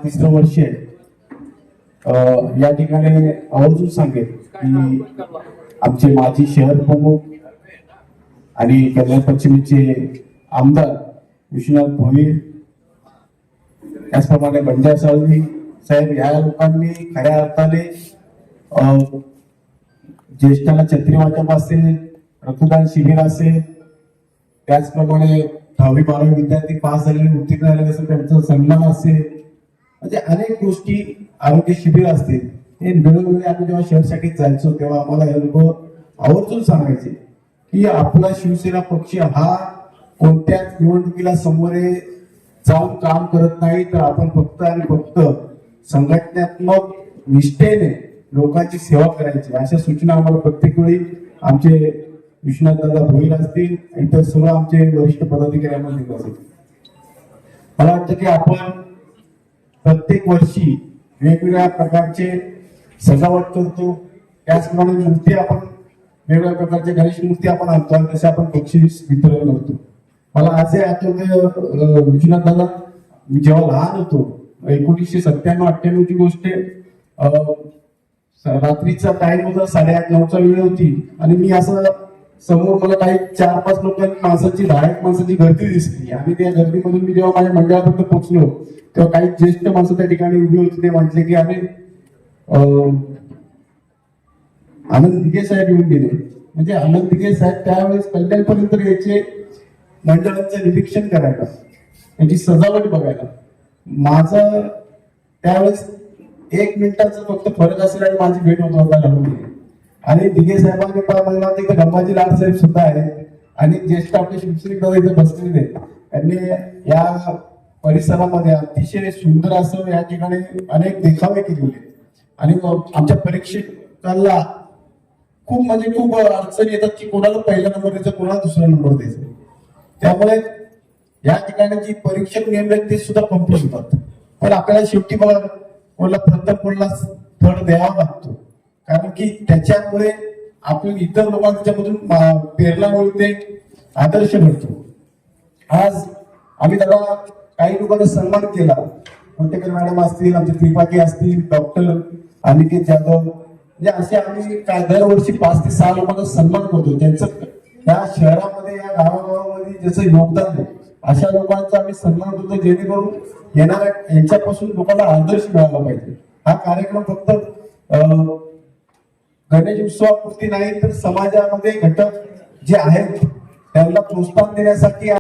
तिसरं वर्ष आहे. या ठिकाणी आवर्जून सांगेल की आमचे माजी शहर प्रमुख आणि कल्याण पश्चिमेचे आमदार विश्वनाथ भोईर, त्याचप्रमाणे बंजारा साळवी साहेब, या लोकांनी खऱ्या अर्थाने ज्येष्ठांना छत्री वाटप असेल, रक्तदान शिबिर असेल, त्याचप्रमाणे 10वी-12वी विद्यार्थी पास झालेले उत्तीर्ण झालेले असेल त्यांचा सन्मान असेल, म्हणजे अनेक गोष्टी, आरोग्य शिबिर असतील, हे वेळोवेळी आम्ही जेव्हा शहरसाठी जायचो तेव्हा आम्हाला हे लोक आवर्जून सांगायचे की आपला शिवसेना पक्ष हा कोणत्याच निवडणुकीला समोरे जाऊन काम करत नाही, तर आपण फक्त आणि फक्त संघटनात्मक निष्ठेने लोकांची सेवा करायची, अशा सूचना आम्हाला प्रत्येक वेळी आमचे विश्वनाथ दादा भोईर असतील, इतर सर्व आमचे वरिष्ठ पदाधिकारी आम्हाला देत असतील. मला वाटतं की आपण प्रत्येक वर्षी वेगवेगळ्या प्रकारचे सजावट करतो, त्याचप्रमाणे मूर्ती आपण वेगवेगळ्या प्रकारच्या गणेश मूर्ती आपण आणतो आणि तसे आपण बक्षीस वितरण करतो. मला असे आठवते विश्वनाथ दादा, मी जेव्हा लहान होतो 1997-98 ची गोष्ट आहे, रात्रीचा टाइम होता, 8:30-9चा वेळ होती आणि मी असं समोर मला काही 4-5 माणसांची 10 माणसांची गर्दी दिसली आणि त्या गर्दीमधून मी जेव्हा माझ्या मंडळापर्यंत पोहोचलो तेव्हा काही ज्येष्ठ माणसं त्या ठिकाणी उभी होती. ते म्हटले की अरे आनंद दिघे साहेब येऊन गेले. म्हणजे आनंद दिघे साहेब त्यावेळेस कल्याणपर्यंत यायचे मंडळांचं निरीक्षण करायला, त्यांची सजावट बघायला. माझं त्यावेळेस 1 मिनिटाचा फक्त फरक असेल आणि माझी भेट होत होता लागून. आणि दिघे साहेबांनी मला तिथे गंबाजी लाड साहेब सुद्धा आहेत आणि ज्येष्ठ आपले शिवसैनिक दादा इथे बसलेले, त्यांनी या परिसरामध्ये अतिशय सुंदर असं या ठिकाणी अनेक देखावे केलेले आणि आमच्या परीक्षकांना खूप अडचणी येतात की कोणाला पहिला नंबर द्यायचा, कोणाला दुसरा नंबर द्यायचा. त्यामुळे या ठिकाणी जी परीक्षक नेमले ते सुद्धा कम्प्लीट होतात, पण आपल्याला शेवटी बघा कोणाला प्रथम कोणाला थर्ड द्यावा लागतो, कारण की त्याच्यामुळे आपण इतर लोकांच्यामधून प्रेरणा मिळते, आदर्श मिळतो. आज आम्ही दादा काही लोकांना सन्मान केला, कोटेकर मॅडम असतील, आमचे त्रिपाठी असतील, डॉक्टर अनिकेत जाधव, म्हणजे असे आम्ही काय दरवर्षी 5 ते 6 लोकांचा सन्मान करतो, ज्यांचं या शहरामध्ये या गावागावामध्ये ज्याचं योगदान आहे अशा लोकांचा आम्ही सन्मान करतो, जेणेकरून येणाऱ्या यांच्यापासून लोकांना आदर्श मिळाला पाहिजे. हा कार्यक्रम फक्त गणेश उत्सवापुरती नाही तर समाजामध्ये घटक जे आहेत त्यांना प्रोत्साहन देण्यासाठी